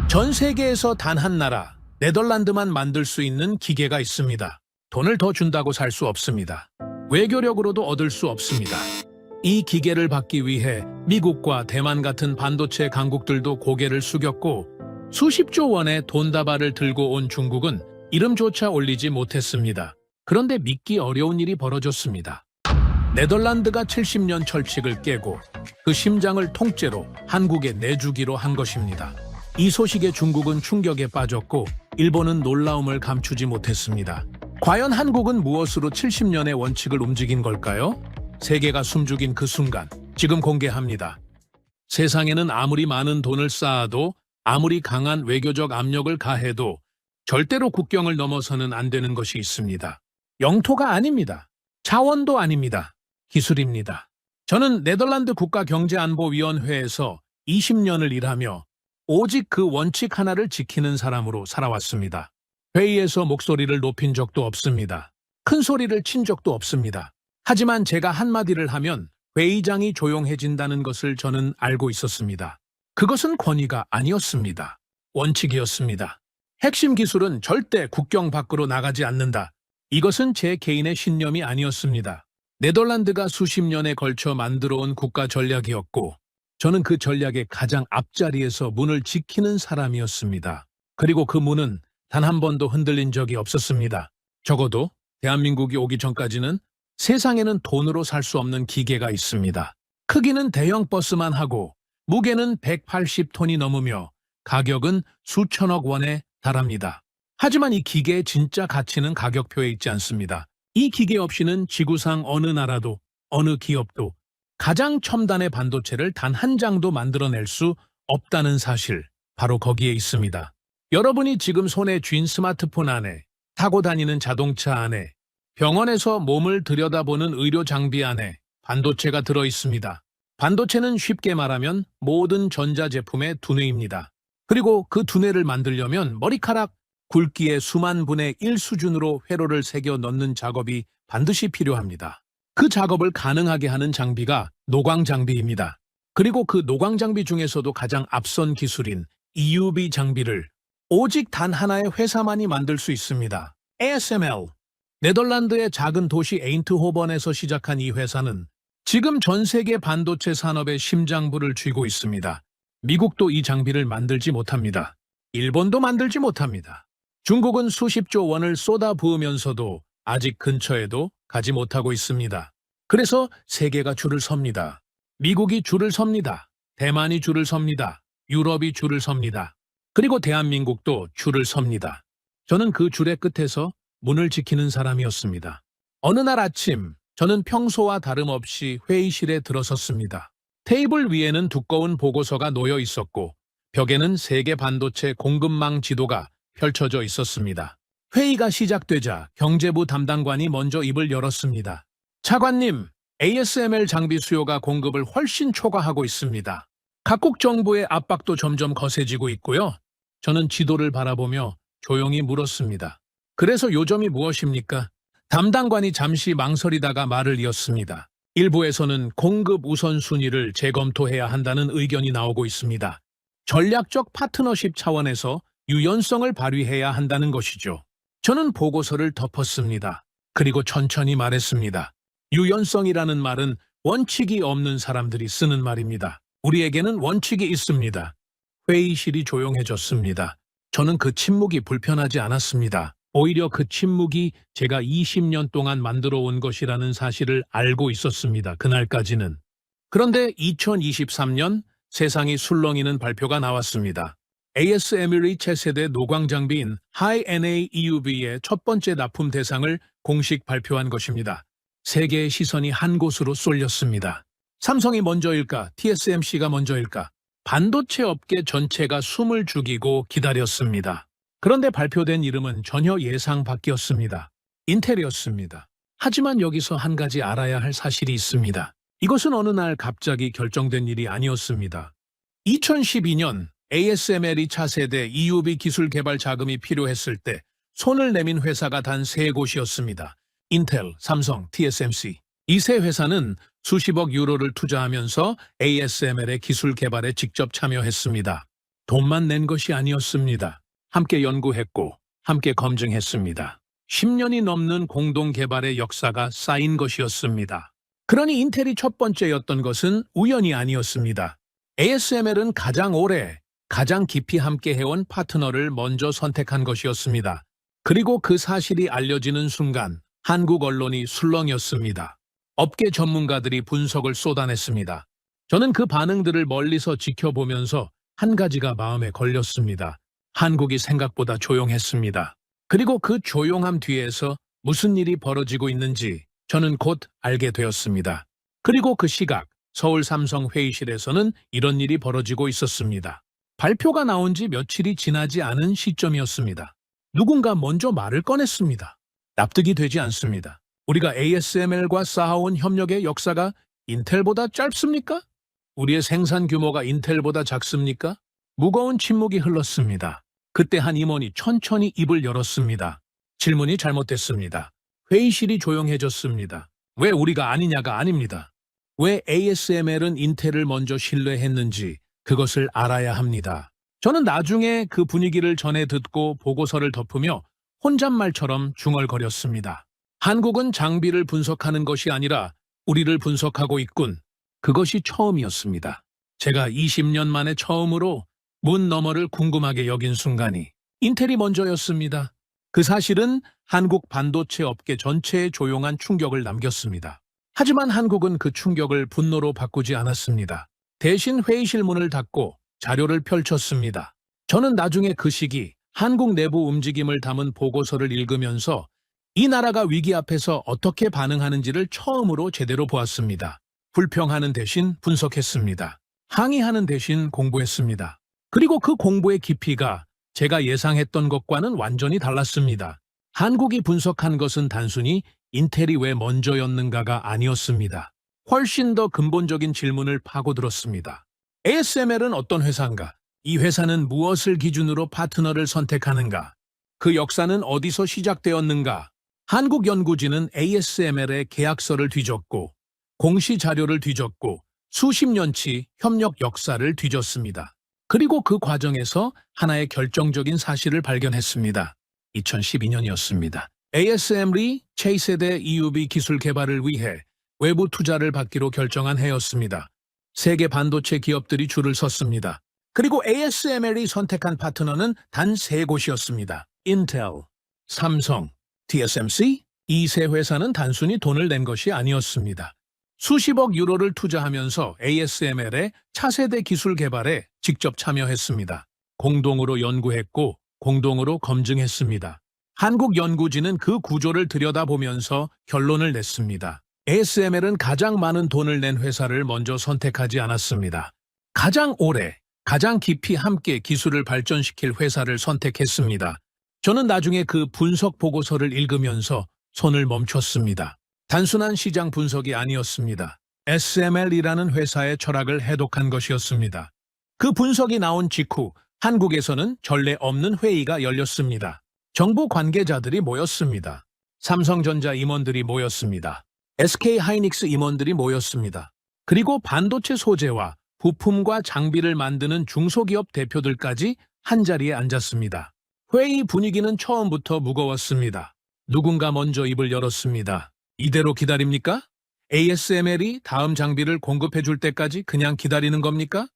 전 세계에서 단 한 나라, 네덜란드만 만들 수 있는 기계가 있습니다. 돈을 더 준다고 살 수 없습니다. 외교력으로도 얻을 수 없습니다. 이 기계를 받기 위해 미국과 대만 같은 반도체 강국들도 고개를 숙였고 수십조 원의 돈다발을 들고 온 중국은 이름조차 올리지 못했습니다. 그런데 믿기 어려운 일이 벌어졌습니다. 네덜란드가 70년 철칙을 깨고 그 심장을 통째로 한국에 내주기로 한 것입니다. 이 소식에 중국은 충격에 빠졌고 일본은 놀라움을 감추지 못했습니다. 과연 한국은 무엇으로 70년의 원칙을 움직인 걸까요? 세계가 숨죽인 그 순간, 지금 공개합니다. 세상에는 아무리 많은 돈을 쌓아도 아무리 강한 외교적 압력을 가해도 절대로 국경을 넘어서는 안 되는 것이 있습니다. 영토가 아닙니다. 자원도 아닙니다. 기술입니다. 저는 네덜란드 국가경제안보위원회에서 20년을 일하며 오직 그 원칙 하나를 지키는 사람으로 살아왔습니다. 회의에서 목소리를 높인 적도 없습니다. 큰 소리를 친 적도 없습니다. 하지만 제가 한마디를 하면 회의장이 조용해진다는 것을 저는 알고 있었습니다. 그것은 권위가 아니었습니다. 원칙이었습니다. 핵심 기술은 절대 국경 밖으로 나가지 않는다. 이것은 제 개인의 신념이 아니었습니다. 네덜란드가 수십 년에 걸쳐 만들어온 국가 전략이었고 저는 그 전략의 가장 앞자리에서 문을 지키는 사람이었습니다. 그리고 그 문은 단 한 번도 흔들린 적이 없었습니다. 적어도 대한민국이 오기 전까지는 세상에는 돈으로 살 수 없는 기계가 있습니다. 크기는 대형 버스만 하고 무게는 180톤이 넘으며 가격은 수천억 원에 달합니다. 하지만 이 기계의 진짜 가치는 가격표에 있지 않습니다. 이 기계 없이는 지구상 어느 나라도 어느 기업도 가장 첨단의 반도체를 단 한 장도 만들어낼 수 없다는 사실, 바로 거기에 있습니다. 여러분이 지금 손에 쥔 스마트폰 안에, 타고 다니는 자동차 안에, 병원에서 몸을 들여다보는 의료 장비 안에 반도체가 들어있습니다. 반도체는 쉽게 말하면 모든 전자제품의 두뇌입니다. 그리고 그 두뇌를 만들려면 머리카락 굵기의 수만 분의 1 수준으로 회로를 새겨 넣는 작업이 반드시 필요합니다. 그 작업을 가능하게 하는 장비가 노광 장비입니다. 그리고 그 노광 장비 중에서도 가장 앞선 기술인 EUV 장비를 오직 단 하나의 회사만이 만들 수 있습니다. ASML. 네덜란드의 작은 도시 에인트호번에서 시작한 이 회사는 지금 전 세계 반도체 산업의 심장부를 쥐고 있습니다. 미국도 이 장비를 만들지 못합니다. 일본도 만들지 못합니다. 중국은 수십조 원을 쏟아 부으면서도 아직 근처에도 가지 못하고 있습니다. 그래서 세계가 줄을 섭니다. 미국이 줄을 섭니다. 대만이 줄을 섭니다. 유럽이 줄을 섭니다. 그리고 대한민국도 줄을 섭니다. 저는 그 줄의 끝에서 문을 지키는 사람이었습니다. 어느 날 아침, 저는 평소와 다름없이 회의실에 들어섰습니다. 테이블 위에는 두꺼운 보고서가 놓여 있었고 벽에는 세계 반도체 공급망 지도가 펼쳐져 있었습니다. 회의가 시작되자 경제부 담당관이 먼저 입을 열었습니다. 차관님, ASML 장비 수요가 공급을 훨씬 초과하고 있습니다. 각국 정부의 압박도 점점 거세지고 있고요. 저는 지도를 바라보며 조용히 물었습니다. 그래서 요점이 무엇입니까? 담당관이 잠시 망설이다가 말을 이었습니다. 일부에서는 공급 우선순위를 재검토해야 한다는 의견이 나오고 있습니다. 전략적 파트너십 차원에서 유연성을 발휘해야 한다는 것이죠. 저는 보고서를 덮었습니다. 그리고 천천히 말했습니다. 유연성이라는 말은 원칙이 없는 사람들이 쓰는 말입니다. 우리에게는 원칙이 있습니다. 회의실이 조용해졌습니다. 저는 그 침묵이 불편하지 않았습니다. 오히려 그 침묵이 제가 20년 동안 만들어 온 것이라는 사실을 알고 있었습니다. 그날까지는. 그런데 2023년 세상이 술렁이는 발표가 나왔습니다. ASML의 차세대 노광 장비인 High-NA EUV의 첫 번째 납품 대상을 공식 발표한 것입니다. 세계의 시선이 한 곳으로 쏠렸습니다. 삼성이 먼저일까? TSMC가 먼저일까? 반도체 업계 전체가 숨을 죽이고 기다렸습니다. 그런데 발표된 이름은 전혀 예상 밖이었습니다. 인텔이었습니다. 하지만 여기서 한 가지 알아야 할 사실이 있습니다. 이것은 어느 날 갑자기 결정된 일이 아니었습니다. 2012년 ASML이 차세대 EUV 기술 개발 자금이 필요했을 때 손을 내민 회사가 단 3곳이었습니다. 인텔, 삼성, TSMC. 이 세 회사는 수십억 유로를 투자하면서 ASML의 기술 개발에 직접 참여했습니다. 돈만 낸 것이 아니었습니다. 함께 연구했고 함께 검증했습니다. 10년이 넘는 공동 개발의 역사가 쌓인 것이었습니다. 그러니 인텔이 첫 번째였던 것은 우연이 아니었습니다. ASML은 가장 오래, 가장 깊이 함께 해온 파트너를 먼저 선택한 것이었습니다. 그리고 그 사실이 알려지는 순간 한국 언론이 술렁였습니다. 업계 전문가들이 분석을 쏟아냈습니다. 저는 그 반응들을 멀리서 지켜보면서 한 가지가 마음에 걸렸습니다. 한국이 생각보다 조용했습니다. 그리고 그 조용함 뒤에서 무슨 일이 벌어지고 있는지 저는 곧 알게 되었습니다. 그리고 그 시각, 서울 삼성 회의실에서는 이런 일이 벌어지고 있었습니다. 발표가 나온 지 며칠이 지나지 않은 시점이었습니다. 누군가 먼저 말을 꺼냈습니다. 납득이 되지 않습니다. 우리가 ASML과 쌓아온 협력의 역사가 인텔보다 짧습니까? 우리의 생산 규모가 인텔보다 작습니까? 무거운 침묵이 흘렀습니다. 그때 한 임원이 천천히 입을 열었습니다. 질문이 잘못됐습니다. 회의실이 조용해졌습니다. 왜 우리가 아니냐가 아닙니다. 왜 ASML은 인텔을 먼저 신뢰했는지 그것을 알아야 합니다. 저는 나중에 그 분위기를 전해 듣고 보고서를 덮으며 혼잣말처럼 중얼거렸습니다. 한국은 장비를 분석하는 것이 아니라 우리를 분석하고 있군. 그것이 처음이었습니다. 제가 20년 만에 처음으로 문 너머를 궁금하게 여긴 순간이 인텔이 먼저였습니다. 그 사실은 한국 반도체 업계 전체에 조용한 충격을 남겼습니다. 하지만 한국은 그 충격을 분노로 바꾸지 않았습니다. 대신 회의실 문을 닫고 자료를 펼쳤습니다. 저는 나중에 그 시기 한국 내부 움직임을 담은 보고서를 읽으면서 이 나라가 위기 앞에서 어떻게 반응하는지를 처음으로 제대로 보았습니다. 불평하는 대신 분석했습니다. 항의하는 대신 공부했습니다. 그리고 그 공부의 깊이가 제가 예상했던 것과는 완전히 달랐습니다. 한국이 분석한 것은 단순히 인텔이 왜 먼저였는가가 아니었습니다. 훨씬 더 근본적인 질문을 파고들었습니다. ASML은 어떤 회사인가? 이 회사는 무엇을 기준으로 파트너를 선택하는가? 그 역사는 어디서 시작되었는가? 한국연구진은 ASML의 계약서를 뒤졌고 공시 자료를 뒤졌고 수십 년치 협력 역사를 뒤졌습니다. 그리고 그 과정에서 하나의 결정적인 사실을 발견했습니다. 2012년이었습니다. ASML이 차세대 EUV 기술 개발을 위해 외부 투자를 받기로 결정한 해였습니다. 세계 반도체 기업들이 줄을 섰습니다. 그리고 ASML이 선택한 파트너는 단 세 곳이었습니다. 인텔, 삼성, TSMC. 이 세 회사는 단순히 돈을 낸 것이 아니었습니다. 수십억 유로를 투자하면서 ASML의 차세대 기술 개발에 직접 참여했습니다. 공동으로 연구했고 공동으로 검증했습니다. 한국연구진은 그 구조를 들여다보면서 결론을 냈습니다. ASML은 가장 많은 돈을 낸 회사를 먼저 선택하지 않았습니다. 가장 오래, 가장 깊이 함께 기술을 발전시킬 회사를 선택했습니다. 저는 나중에 그 분석 보고서를 읽으면서 손을 멈췄습니다. 단순한 시장 분석이 아니었습니다. SML이라는 회사의 철학을 해독한 것이었습니다. 그 분석이 나온 직후 한국에서는 전례 없는 회의가 열렸습니다. 정부 관계자들이 모였습니다. 삼성전자 임원들이 모였습니다. SK하이닉스 임원들이 모였습니다. 그리고 반도체 소재와 부품과 장비를 만드는 중소기업 대표들까지 한자리에 앉았습니다. 회의 분위기는 처음부터 무거웠습니다. 누군가 먼저 입을 열었습니다. 이대로 기다립니까? ASML이 다음 장비를 공급해 줄 때까지 그냥 기다리는 겁니까?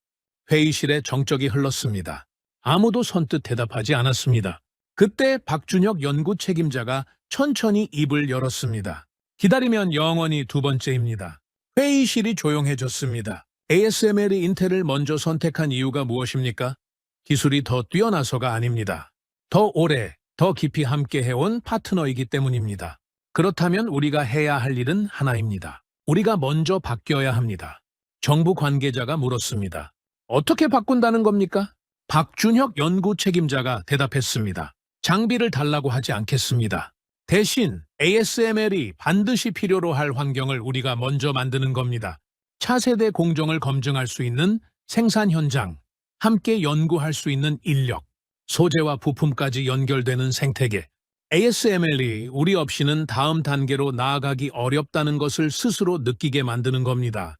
회의실에 정적이 흘렀습니다. 아무도 선뜻 대답하지 않았습니다. 그때 박준혁 연구 책임자가 천천히 입을 열었습니다. 기다리면 영원히 두 번째입니다. 회의실이 조용해졌습니다. ASML이 인텔을 먼저 선택한 이유가 무엇입니까? 기술이 더 뛰어나서가 아닙니다. 더 오래, 더 깊이 함께 해온 파트너이기 때문입니다. 그렇다면 우리가 해야 할 일은 하나입니다. 우리가 먼저 바뀌어야 합니다. 정부 관계자가 물었습니다. 어떻게 바꾼다는 겁니까? 박준혁 연구 책임자가 대답했습니다. 장비를 달라고 하지 않겠습니다. 대신 ASML이 반드시 필요로 할 환경을 우리가 먼저 만드는 겁니다. 차세대 공정을 검증할 수 있는 생산 현장, 함께 연구할 수 있는 인력, 소재와 부품까지 연결되는 생태계. ASML이 우리 없이는 다음 단계로 나아가기 어렵다는 것을 스스로 느끼게 만드는 겁니다.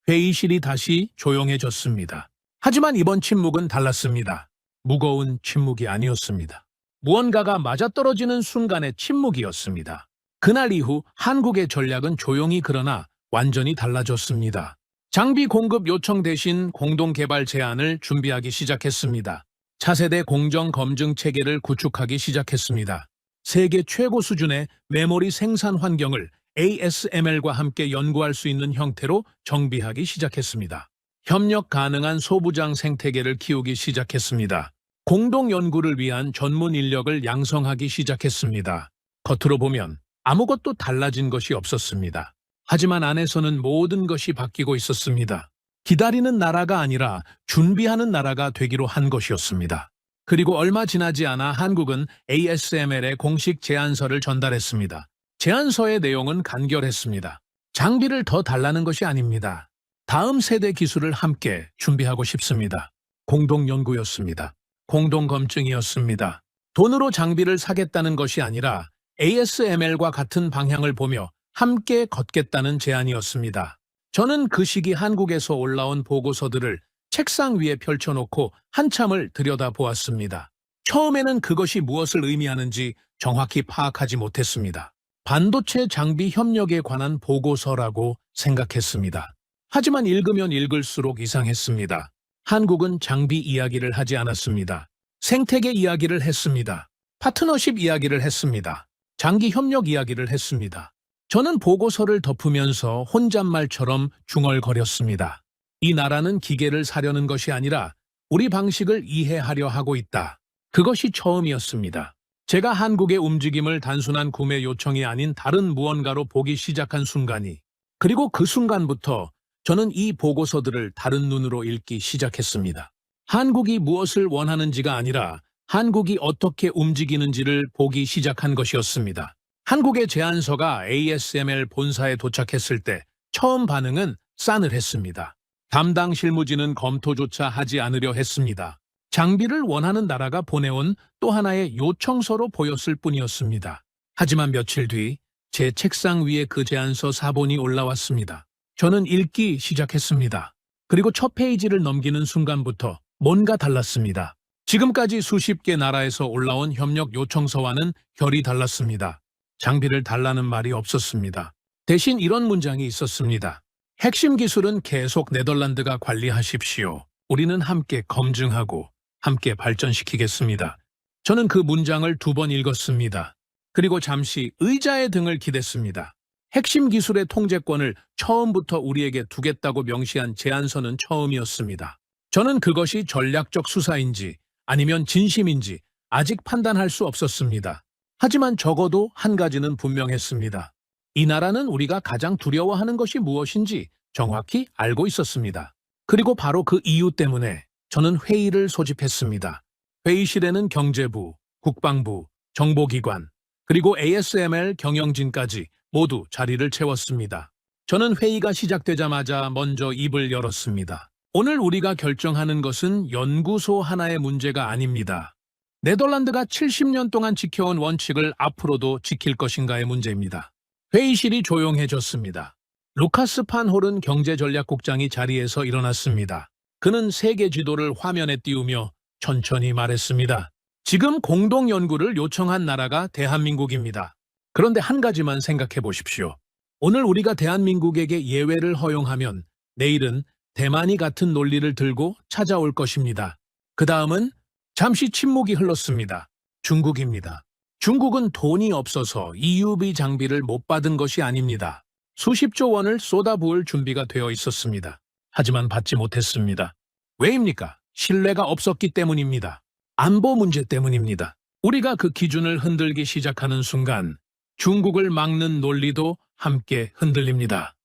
회의실이 다시 조용해졌습니다. 하지만 이번 침묵은 달랐습니다. 무거운 침묵이 아니었습니다. 무언가가 맞아떨어지는 순간의 침묵이었습니다. 그날 이후 한국의 전략은 조용히 그러나 완전히 달라졌습니다. 장비 공급 요청 대신 공동개발 제안을 준비하기 시작했습니다. 차세대 공정 검증 체계를 구축하기 시작했습니다. 세계 최고 수준의 메모리 생산 환경을 ASML과 함께 연구할 수 있는 형태로 정비하기 시작했습니다. 협력 가능한 소부장 생태계를 키우기 시작했습니다. 공동 연구를 위한 전문 인력을 양성하기 시작했습니다. 겉으로 보면 아무것도 달라진 것이 없었습니다. 하지만 안에서는 모든 것이 바뀌고 있었습니다. 기다리는 나라가 아니라 준비하는 나라가 되기로 한 것이었습니다. 그리고 얼마 지나지 않아 한국은 ASML에 공식 제안서를 전달했습니다. 제안서의 내용은 간결했습니다. 장비를 더 달라는 것이 아닙니다. 다음 세대 기술을 함께 준비하고 싶습니다. 공동 연구였습니다. 공동 검증이었습니다. 돈으로 장비를 사겠다는 것이 아니라 ASML과 같은 방향을 보며 함께 걷겠다는 제안이었습니다. 저는 그 시기 한국에서 올라온 보고서들을 책상 위에 펼쳐놓고 한참을 들여다보았습니다. 처음에는 그것이 무엇을 의미하는지 정확히 파악하지 못했습니다. 반도체 장비 협력에 관한 보고서라고 생각했습니다. 하지만 읽으면 읽을수록 이상했습니다. 한국은 장비 이야기를 하지 않았습니다. 생태계 이야기를 했습니다. 파트너십 이야기를 했습니다. 장기 협력 이야기를 했습니다. 저는 보고서를 덮으면서 혼잣말처럼 중얼거렸습니다. 이 나라는 기계를 사려는 것이 아니라 우리 방식을 이해하려 하고 있다. 그것이 처음이었습니다. 제가 한국의 움직임을 단순한 구매 요청이 아닌 다른 무언가로 보기 시작한 순간이, 그리고 그 순간부터 저는 이 보고서들을 다른 눈으로 읽기 시작했습니다. 한국이 무엇을 원하는지가 아니라 한국이 어떻게 움직이는지를 보기 시작한 것이었습니다. 한국의 제안서가 ASML 본사에 도착했을 때 처음 반응은 싸늘했습니다. 담당 실무진은 검토조차 하지 않으려 했습니다. 장비를 원하는 나라가 보내온 또 하나의 요청서로 보였을 뿐이었습니다. 하지만 며칠 뒤 제 책상 위에 그 제안서 사본이 올라왔습니다. 저는 읽기 시작했습니다. 그리고 첫 페이지를 넘기는 순간부터 뭔가 달랐습니다. 지금까지 수십 개 나라에서 올라온 협력 요청서와는 결이 달랐습니다. 장비를 달라는 말이 없었습니다. 대신 이런 문장이 있었습니다. 핵심 기술은 계속 네덜란드가 관리하십시오. 우리는 함께 검증하고 함께 발전시키겠습니다. 저는 그 문장을 2번 읽었습니다. 그리고 잠시 의자의 등을 기댔습니다. 핵심 기술의 통제권을 처음부터 우리에게 두겠다고 명시한 제안서는 처음이었습니다. 저는 그것이 전략적 수사인지 아니면 진심인지 아직 판단할 수 없었습니다. 하지만 적어도 한 가지는 분명했습니다. 이 나라는 우리가 가장 두려워하는 것이 무엇인지 정확히 알고 있었습니다. 그리고 바로 그 이유 때문에 저는 회의를 소집했습니다. 회의실에는 경제부, 국방부, 정보기관, 그리고 ASML 경영진까지 모두 자리를 채웠습니다. 저는 회의가 시작되자마자 먼저 입을 열었습니다. 오늘 우리가 결정하는 것은 연구소 하나의 문제가 아닙니다. 네덜란드가 70년 동안 지켜온 원칙을 앞으로도 지킬 것인가의 문제입니다. 회의실이 조용해졌습니다. 루카스 판 홀은 경제전략국장이 자리에서 일어났습니다. 그는 세계 지도를 화면에 띄우며 천천히 말했습니다. 지금 공동연구를 요청한 나라가 대한민국입니다. 그런데 한 가지만 생각해 보십시오. 오늘 우리가 대한민국에게 예외를 허용하면 내일은 대만이 같은 논리를 들고 찾아올 것입니다. 그 다음은 잠시 침묵이 흘렀습니다. 중국입니다. 중국은 돈이 없어서 EUV 장비를 못 받은 것이 아닙니다. 수십조 원을 쏟아부을 준비가 되어 있었습니다. 하지만 받지 못했습니다. 왜입니까? 신뢰가 없었기 때문입니다. 안보 문제 때문입니다. 우리가 그 기준을 흔들기 시작하는 순간 중국을 막는 논리도 함께 흔들립니다.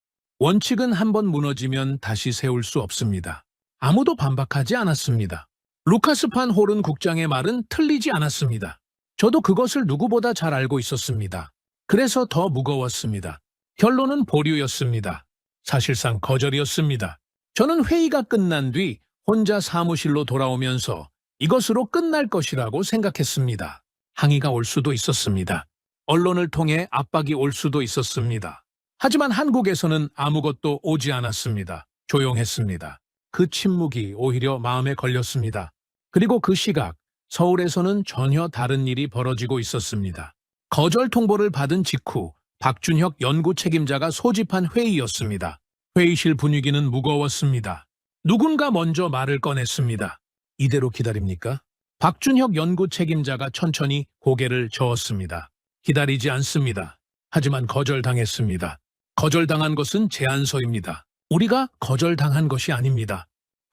원칙은 한번 무너지면 다시 세울 수 없습니다. 아무도 반박하지 않았습니다. 루카스 판 홀은 국장의 말은 틀리지 않았습니다. 저도 그것을 누구보다 잘 알고 있었습니다. 그래서 더 무거웠습니다. 결론은 보류였습니다. 사실상 거절이었습니다. 저는 회의가 끝난 뒤 혼자 사무실로 돌아오면서 이것으로 끝날 것이라고 생각했습니다. 항의가 올 수도 있었습니다. 언론을 통해 압박이 올 수도 있었습니다. 하지만 한국에서는 아무것도 오지 않았습니다. 조용했습니다. 그 침묵이 오히려 마음에 걸렸습니다. 그리고 그 시각, 서울에서는 전혀 다른 일이 벌어지고 있었습니다. 거절 통보를 받은 직후 박준혁 연구 책임자가 소집한 회의였습니다. 회의실 분위기는 무거웠습니다. 누군가 먼저 말을 꺼냈습니다. 이대로 기다립니까? 박준혁 연구 책임자가 천천히 고개를 저었습니다. 기다리지 않습니다. 하지만 거절당했습니다. 거절당한 것은 제안서입니다. 우리가 거절당한 것이 아닙니다.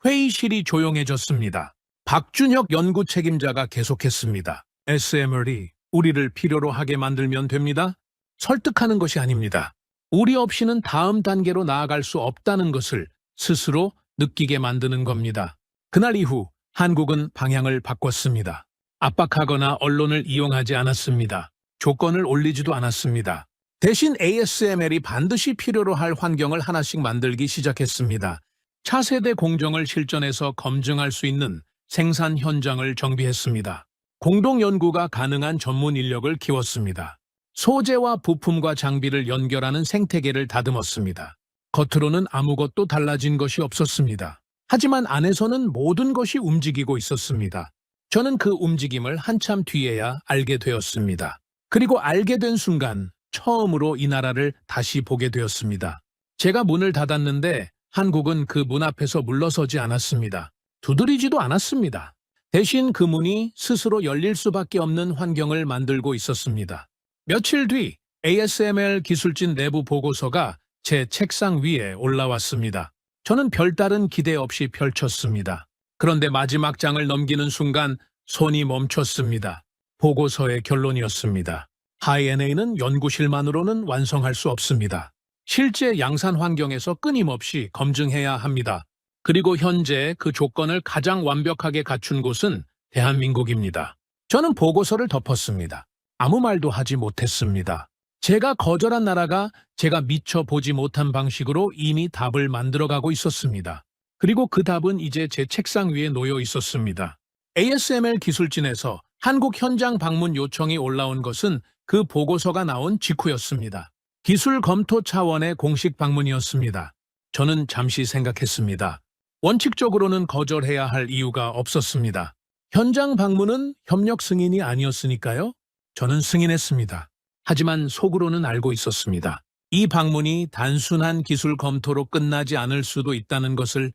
회의실이 조용해졌습니다. 박준혁 연구 책임자가 계속했습니다. SML이 우리를 필요로 하게 만들면 됩니다. 설득하는 것이 아닙니다. 우리 없이는 다음 단계로 나아갈 수 없다는 것을 스스로 느끼게 만드는 겁니다. 그날 이후 한국은 방향을 바꿨습니다. 압박하거나 언론을 이용하지 않았습니다. 조건을 올리지도 않았습니다. 대신 ASML이 반드시 필요로 할 환경을 하나씩 만들기 시작했습니다. 차세대 공정을 실전에서 검증할 수 있는 생산 현장을 정비했습니다. 공동 연구가 가능한 전문 인력을 키웠습니다. 소재와 부품과 장비를 연결하는 생태계를 다듬었습니다. 겉으로는 아무것도 달라진 것이 없었습니다. 하지만 안에서는 모든 것이 움직이고 있었습니다. 저는 그 움직임을 한참 뒤에야 알게 되었습니다. 그리고 알게 된 순간 처음으로 이 나라를 다시 보게 되었습니다. 제가 문을 닫았는데 한국은 그 문 앞에서 물러서지 않았습니다. 두드리지도 않았습니다. 대신 그 문이 스스로 열릴 수밖에 없는 환경을 만들고 있었습니다. 며칠 뒤 ASML 기술진 내부 보고서가 제 책상 위에 올라왔습니다. 저는 별다른 기대 없이 펼쳤습니다. 그런데 마지막 장을 넘기는 순간 손이 멈췄습니다. 보고서의 결론이었습니다. 하이NA는 연구실만으로는 완성할 수 없습니다. 실제 양산 환경에서 끊임없이 검증해야 합니다. 그리고 현재 그 조건을 가장 완벽하게 갖춘 곳은 대한민국입니다. 저는 보고서를 덮었습니다. 아무 말도 하지 못했습니다. 제가 거절한 나라가 제가 미처 보지 못한 방식으로 이미 답을 만들어가고 있었습니다. 그리고 그 답은 이제 제 책상 위에 놓여 있었습니다. ASML 기술진에서 한국 현장 방문 요청이 올라온 것은 그 보고서가 나온 직후였습니다. 기술 검토 차원의 공식 방문이었습니다. 저는 잠시 생각했습니다. 원칙적으로는 거절해야 할 이유가 없었습니다. 현장 방문은 협력 승인이 아니었으니까요. 저는 승인했습니다. 하지만 속으로는 알고 있었습니다. 이 방문이 단순한 기술 검토로 끝나지 않을 수도 있다는 것을.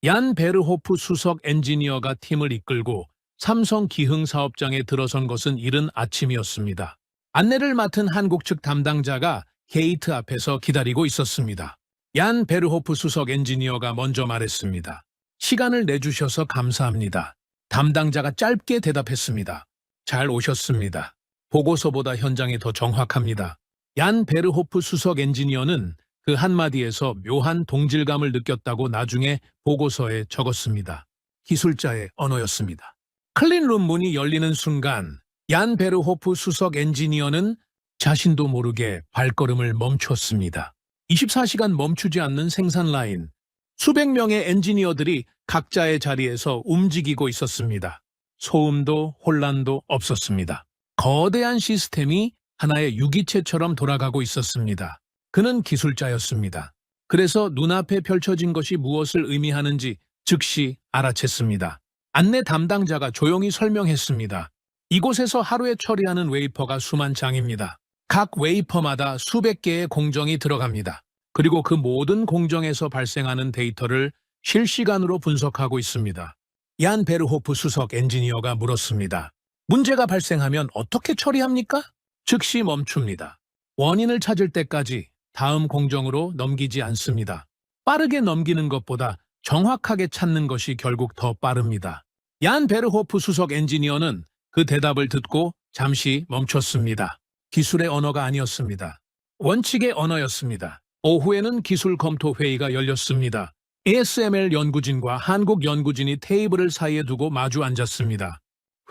얀 베르호프 수석 엔지니어가 팀을 이끌고 삼성 기흥 사업장에 들어선 것은 이른 아침이었습니다. 안내를 맡은 한국 측 담당자가 게이트 앞에서 기다리고 있었습니다. 얀 베르호프 수석 엔지니어가 먼저 말했습니다. 시간을 내주셔서 감사합니다. 담당자가 짧게 대답했습니다. 잘 오셨습니다. 보고서보다 현장이 더 정확합니다. 얀 베르호프 수석 엔지니어는 그 한마디에서 묘한 동질감을 느꼈다고 나중에 보고서에 적었습니다. 기술자의 언어였습니다. 클린룸 문이 열리는 순간 얀 베르호프 수석 엔지니어는 자신도 모르게 발걸음을 멈췄습니다. 24시간 멈추지 않는 생산 라인. 수백 명의 엔지니어들이 각자의 자리에서 움직이고 있었습니다. 소음도 혼란도 없었습니다. 거대한 시스템이 하나의 유기체처럼 돌아가고 있었습니다. 그는 기술자였습니다. 그래서 눈앞에 펼쳐진 것이 무엇을 의미하는지 즉시 알아챘습니다. 안내 담당자가 조용히 설명했습니다. 이곳에서 하루에 처리하는 웨이퍼가 수만 장입니다. 각 웨이퍼마다 수백 개의 공정이 들어갑니다. 그리고 그 모든 공정에서 발생하는 데이터를 실시간으로 분석하고 있습니다. 얀 베르호프 수석 엔지니어가 물었습니다. 문제가 발생하면 어떻게 처리합니까? 즉시 멈춥니다. 원인을 찾을 때까지 다음 공정으로 넘기지 않습니다. 빠르게 넘기는 것보다 정확하게 찾는 것이 결국 더 빠릅니다. 얀 베르호프 수석 엔지니어는 그 대답을 듣고 잠시 멈췄습니다. 기술의 언어가 아니었습니다. 원칙의 언어였습니다. 오후에는 기술 검토 회의가 열렸습니다. ASML 연구진과 한국 연구진이 테이블을 사이에 두고 마주 앉았습니다.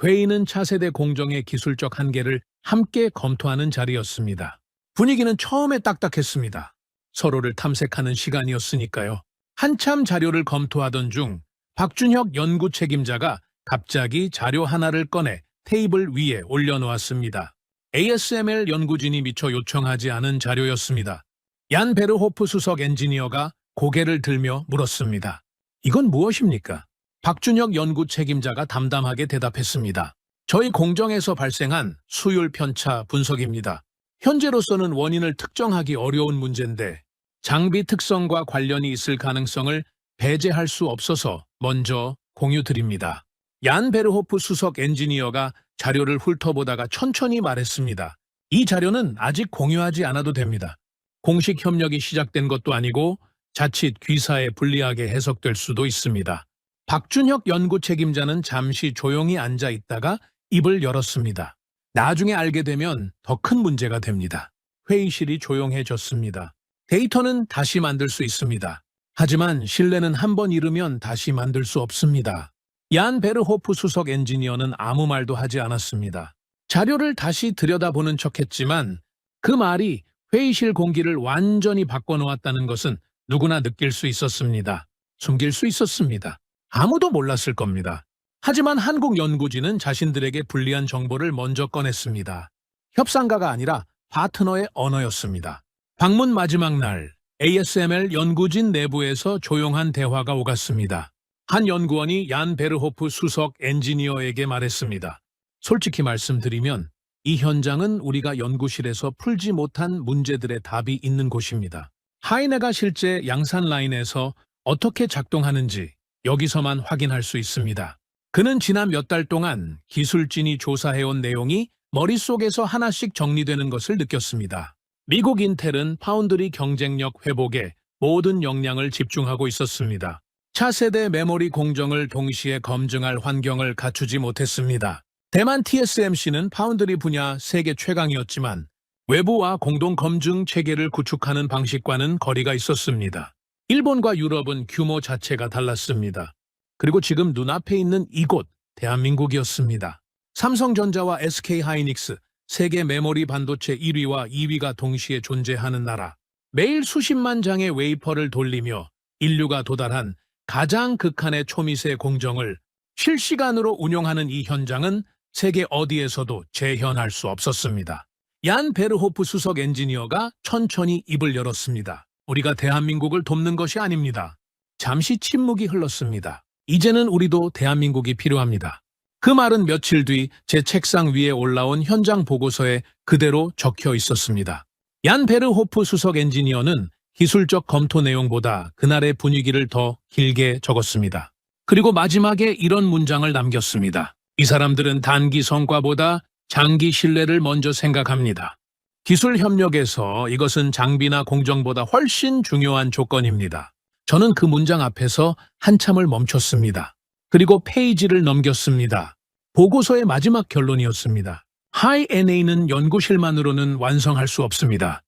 회의는 차세대 공정의 기술적 한계를 함께 검토하는 자리였습니다. 분위기는 처음에 딱딱했습니다. 서로를 탐색하는 시간이었으니까요. 한참 자료를 검토하던 중 박준혁 연구 책임자가 갑자기 자료 하나를 꺼내 테이블 위에 올려놓았습니다. ASML 연구진이 미처 요청하지 않은 자료였습니다. 얀 베르호프 수석 엔지니어가 고개를 들며 물었습니다. 이건 무엇입니까? 박준혁 연구 책임자가 담담하게 대답했습니다. 저희 공정에서 발생한 수율 편차 분석입니다. 현재로서는 원인을 특정하기 어려운 문제인데 장비 특성과 관련이 있을 가능성을 배제할 수 없어서 먼저 공유드립니다. 얀 베르호프 수석 엔지니어가 자료를 훑어보다가 천천히 말했습니다. 이 자료는 아직 공유하지 않아도 됩니다. 공식 협력이 시작된 것도 아니고 자칫 귀사에 불리하게 해석될 수도 있습니다. 박준혁 연구 책임자는 잠시 조용히 앉아 있다가 입을 열었습니다. 나중에 알게 되면 더 큰 문제가 됩니다. 회의실이 조용해졌습니다. 데이터는 다시 만들 수 있습니다. 하지만 신뢰는 한 번 잃으면 다시 만들 수 없습니다. 얀 베르호프 수석 엔지니어는 아무 말도 하지 않았습니다. 자료를 다시 들여다보는 척했지만 그 말이 회의실 공기를 완전히 바꿔놓았다는 것은 누구나 느낄 수 있었습니다. 숨길 수 있었습니다. 아무도 몰랐을 겁니다. 하지만 한국 연구진은 자신들에게 불리한 정보를 먼저 꺼냈습니다. 협상가가 아니라 파트너의 언어였습니다. 방문 마지막 날 ASML 연구진 내부에서 조용한 대화가 오갔습니다. 한 연구원이 얀 베르호프 수석 엔지니어에게 말했습니다. 솔직히 말씀드리면 이 현장은 우리가 연구실에서 풀지 못한 문제들의 답이 있는 곳입니다. 하이네가 실제 양산 라인에서 어떻게 작동하는지 여기서만 확인할 수 있습니다. 그는 지난 몇 달 동안 기술진이 조사해온 내용이 머릿속에서 하나씩 정리되는 것을 느꼈습니다. 미국 인텔은 파운드리 경쟁력 회복에 모든 역량을 집중하고 있었습니다. 차세대 메모리 공정을 동시에 검증할 환경을 갖추지 못했습니다. 대만 TSMC는 파운드리 분야 세계 최강이었지만 외부와 공동 검증 체계를 구축하는 방식과는 거리가 있었습니다. 일본과 유럽은 규모 자체가 달랐습니다. 그리고 지금 눈앞에 있는 이곳, 대한민국이었습니다. 삼성전자와 SK하이닉스, 세계 메모리 반도체 1위와 2위가 동시에 존재하는 나라. 매일 수십만 장의 웨이퍼를 돌리며 인류가 도달한 가장 극한의 초미세 공정을 실시간으로 운용하는 이 현장은 세계 어디에서도 재현할 수 없었습니다. 얀 베르호프 수석 엔지니어가 천천히 입을 열었습니다. 우리가 대한민국을 돕는 것이 아닙니다. 잠시 침묵이 흘렀습니다. 이제는 우리도 대한민국이 필요합니다. 그 말은 며칠 뒤 제 책상 위에 올라온 현장 보고서에 그대로 적혀 있었습니다. 얀 베르호프 수석 엔지니어는 기술적 검토 내용보다 그날의 분위기를 더 길게 적었습니다. 그리고 마지막에 이런 문장을 남겼습니다. 이 사람들은 단기 성과보다 장기 신뢰를 먼저 생각합니다. 기술 협력에서 이것은 장비나 공정보다 훨씬 중요한 조건입니다. 저는 그 문장 앞에서 한참을 멈췄습니다. 그리고 페이지를 넘겼습니다. 보고서의 마지막 결론이었습니다. 하이-NA는 연구실만으로는 완성할 수 없습니다.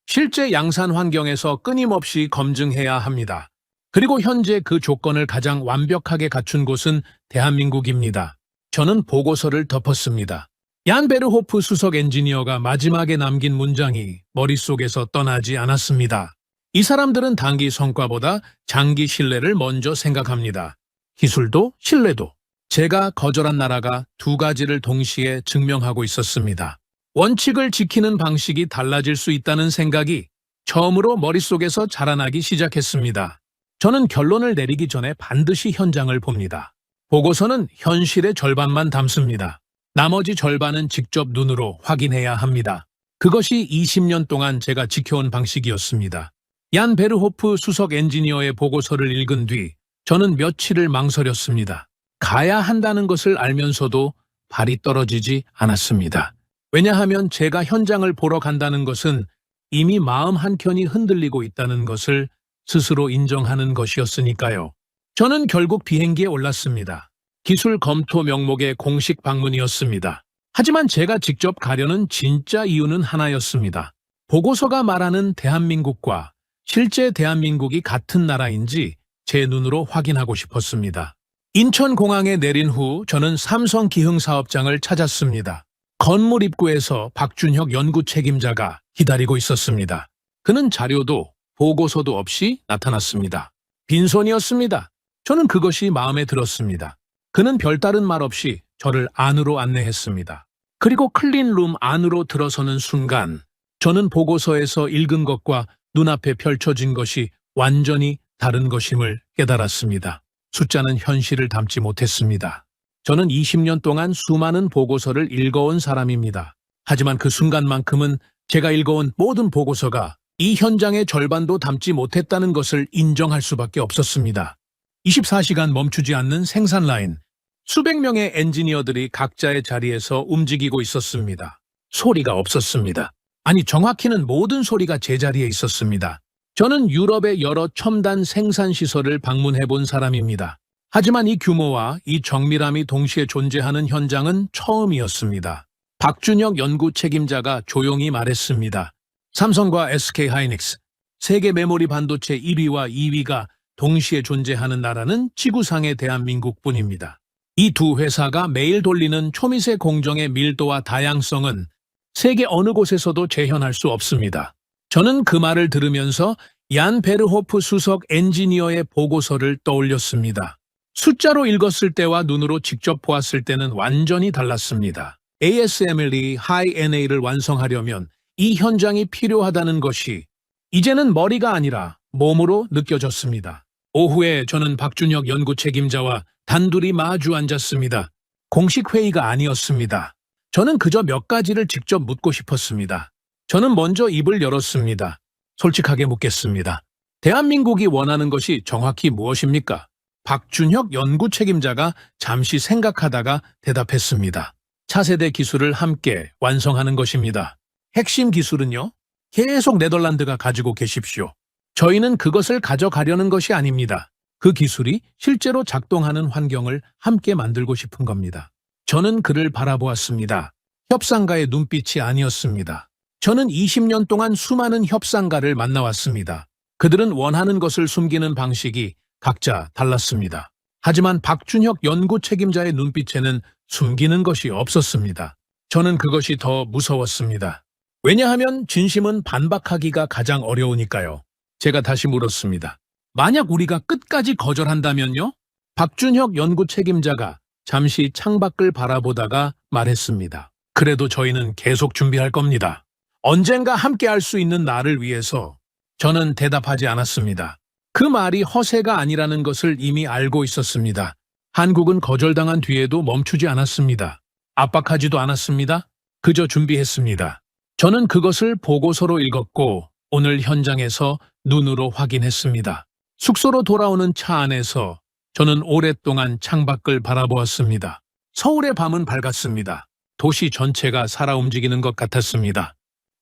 실제 양산 환경에서 끊임없이 검증해야 합니다. 그리고 현재 그 조건을 가장 완벽하게 갖춘 곳은 대한민국입니다. 저는 보고서를 덮었습니다. 얀 베르호프 수석 엔지니어가 마지막에 남긴 문장이 머릿속에서 떠나지 않았습니다. 이 사람들은 단기 성과보다 장기 신뢰를 먼저 생각합니다. 기술도 신뢰도. 제가 거절한 나라가 두 가지를 동시에 증명하고 있었습니다. 원칙을 지키는 방식이 달라질 수 있다는 생각이 처음으로 머릿속에서 자라나기 시작했습니다. 저는 결론을 내리기 전에 반드시 현장을 봅니다. 보고서는 현실의 절반만 담습니다. 나머지 절반은 직접 눈으로 확인해야 합니다. 그것이 20년 동안 제가 지켜온 방식이었습니다. 얀 베르호프 수석 엔지니어의 보고서를 읽은 뒤 저는 며칠을 망설였습니다. 가야 한다는 것을 알면서도 발이 떨어지지 않았습니다. 왜냐하면 제가 현장을 보러 간다는 것은 이미 마음 한켠이 흔들리고 있다는 것을 스스로 인정하는 것이었으니까요. 저는 결국 비행기에 올랐습니다. 기술 검토 명목의 공식 방문이었습니다. 하지만 제가 직접 가려는 진짜 이유는 하나였습니다. 보고서가 말하는 대한민국과 실제 대한민국이 같은 나라인지 제 눈으로 확인하고 싶었습니다. 인천공항에 내린 후 저는 삼성 기흥사업장을 찾았습니다. 건물 입구에서 박준혁 연구 책임자가 기다리고 있었습니다. 그는 자료도 보고서도 없이 나타났습니다. 빈손이었습니다. 저는 그것이 마음에 들었습니다. 그는 별다른 말 없이 저를 안으로 안내했습니다. 그리고 클린룸 안으로 들어서는 순간 저는 보고서에서 읽은 것과 눈앞에 펼쳐진 것이 완전히 다른 것임을 깨달았습니다. 숫자는 현실을 담지 못했습니다. 저는 20년 동안 수많은 보고서를 읽어온 사람입니다. 하지만 그 순간만큼은 제가 읽어온 모든 보고서가 이 현장의 절반도 담지 못했다는 것을 인정할 수밖에 없었습니다. 24시간 멈추지 않는 생산 라인, 수백 명의 엔지니어들이 각자의 자리에서 움직이고 있었습니다. 소리가 없었습니다. 아니, 정확히는 모든 소리가 제자리에 있었습니다. 저는 유럽의 여러 첨단 생산 시설을 방문해 본 사람입니다. 하지만 이 규모와 이 정밀함이 동시에 존재하는 현장은 처음이었습니다. 박준혁 연구 책임자가 조용히 말했습니다. 삼성과 SK 하이닉스, 세계 메모리 반도체 1위와 2위가 동시에 존재하는 나라는 지구상의 대한민국뿐입니다. 이 두 회사가 매일 돌리는 초미세 공정의 밀도와 다양성은 세계 어느 곳에서도 재현할 수 없습니다. 저는 그 말을 들으면서 얀 베르호프 수석 엔지니어의 보고서를 떠올렸습니다. 숫자로 읽었을 때와 눈으로 직접 보았을 때는 완전히 달랐습니다. ASML High-NA를 완성하려면 이 현장이 필요하다는 것이 이제는 머리가 아니라 몸으로 느껴졌습니다. 오후에 저는 박준혁 연구 책임자와 단둘이 마주 앉았습니다. 공식 회의가 아니었습니다. 저는 그저 몇 가지를 직접 묻고 싶었습니다. 저는 먼저 입을 열었습니다. 솔직하게 묻겠습니다. 대한민국이 원하는 것이 정확히 무엇입니까? 박준혁 연구 책임자가 잠시 생각하다가 대답했습니다. 차세대 기술을 함께 완성하는 것입니다. 핵심 기술은요? 계속 네덜란드가 가지고 계십시오. 저희는 그것을 가져가려는 것이 아닙니다. 그 기술이 실제로 작동하는 환경을 함께 만들고 싶은 겁니다. 저는 그를 바라보았습니다. 협상가의 눈빛이 아니었습니다. 저는 20년 동안 수많은 협상가를 만나왔습니다. 그들은 원하는 것을 숨기는 방식이 각자 달랐습니다. 하지만 박준혁 연구 책임자의 눈빛에는 숨기는 것이 없었습니다. 저는 그것이 더 무서웠습니다. 왜냐하면 진심은 반박하기가 가장 어려우니까요. 제가 다시 물었습니다. 만약 우리가 끝까지 거절한다면요? 박준혁 연구 책임자가 잠시 창밖을 바라보다가 말했습니다. 그래도 저희는 계속 준비할 겁니다. 언젠가 함께 할 수 있는 나를 위해서. 저는 대답하지 않았습니다. 그 말이 허세가 아니라는 것을 이미 알고 있었습니다. 한국은 거절당한 뒤에도 멈추지 않았습니다. 압박하지도 않았습니다. 그저 준비했습니다. 저는 그것을 보고서로 읽었고 오늘 현장에서 눈으로 확인했습니다. 숙소로 돌아오는 차 안에서 저는 오랫동안 창밖을 바라보았습니다. 서울의 밤은 밝았습니다. 도시 전체가 살아 움직이는 것 같았습니다.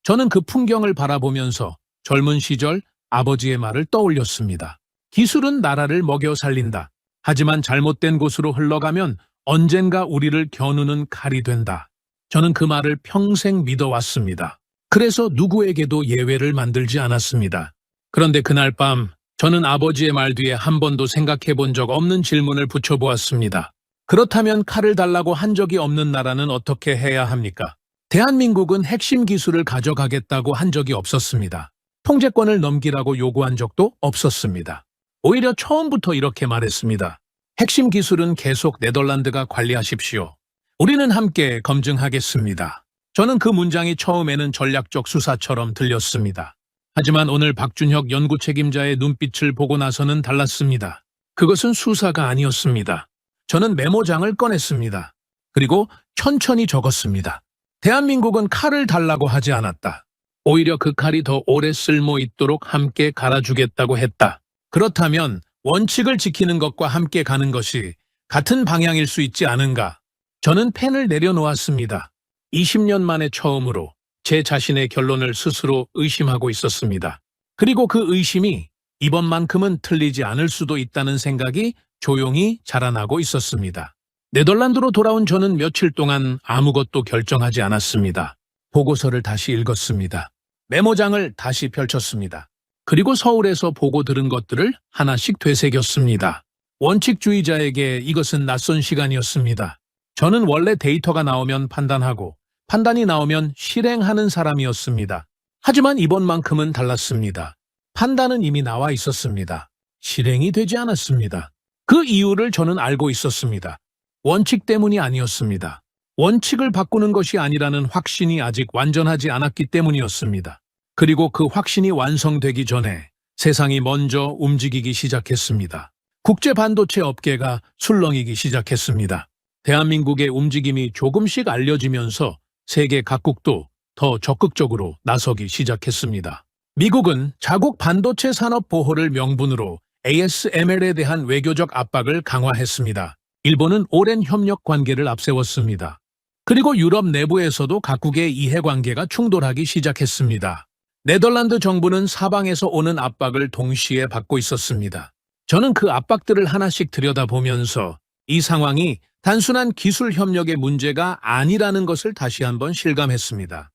저는 그 풍경을 바라보면서 젊은 시절 아버지의 말을 떠올렸습니다. 기술은 나라를 먹여 살린다. 하지만 잘못된 곳으로 흘러가면 언젠가 우리를 겨누는 칼이 된다. 저는 그 말을 평생 믿어왔습니다. 그래서 누구에게도 예외를 만들지 않았습니다. 그런데 그날 밤 저는 아버지의 말 뒤에 한 번도 생각해 본 적 없는 질문을 붙여보았습니다. 그렇다면 칼을 달라고 한 적이 없는 나라는 어떻게 해야 합니까? 대한민국은 핵심 기술을 가져가겠다고 한 적이 없었습니다. 통제권을 넘기라고 요구한 적도 없었습니다. 오히려 처음부터 이렇게 말했습니다. 핵심 기술은 계속 네덜란드가 관리하십시오. 우리는 함께 검증하겠습니다. 저는 그 문장이 처음에는 전략적 수사처럼 들렸습니다. 하지만 오늘 박준혁 연구 책임자의 눈빛을 보고 나서는 달랐습니다. 그것은 수사가 아니었습니다. 저는 메모장을 꺼냈습니다. 그리고 천천히 적었습니다. 대한민국은 칼을 달라고 하지 않았다. 오히려 그 칼이 더 오래 쓸모 있도록 함께 갈아주겠다고 했다. 그렇다면 원칙을 지키는 것과 함께 가는 것이 같은 방향일 수 있지 않은가? 저는 펜을 내려놓았습니다. 20년 만에 처음으로 제 자신의 결론을 스스로 의심하고 있었습니다. 그리고 그 의심이 이번만큼은 틀리지 않을 수도 있다는 생각이 조용히 자라나고 있었습니다. 네덜란드로 돌아온 저는 며칠 동안 아무것도 결정하지 않았습니다. 보고서를 다시 읽었습니다. 메모장을 다시 펼쳤습니다. 그리고 서울에서 보고 들은 것들을 하나씩 되새겼습니다. 원칙주의자에게 이것은 낯선 시간이었습니다. 저는 원래 데이터가 나오면 판단하고 판단이 나오면 실행하는 사람이었습니다. 하지만 이번만큼은 달랐습니다. 판단은 이미 나와 있었습니다. 실행이 되지 않았습니다. 그 이유를 저는 알고 있었습니다. 원칙 때문이 아니었습니다. 원칙을 바꾸는 것이 아니라는 확신이 아직 완전하지 않았기 때문이었습니다. 그리고 그 확신이 완성되기 전에 세상이 먼저 움직이기 시작했습니다. 국제 반도체 업계가 술렁이기 시작했습니다. 대한민국의 움직임이 조금씩 알려지면서 세계 각국도 더 적극적으로 나서기 시작했습니다. 미국은 자국 반도체 산업 보호를 명분으로 ASML에 대한 외교적 압박을 강화했습니다. 일본은 오랜 협력 관계를 앞세웠습니다. 그리고 유럽 내부에서도 각국의 이해관계가 충돌하기 시작했습니다. 네덜란드 정부는 사방에서 오는 압박을 동시에 받고 있었습니다. 저는 그 압박들을 하나씩 들여다보면서 이 상황이 단순한 기술 협력의 문제가 아니라는 것을 다시 한번 실감했습니다.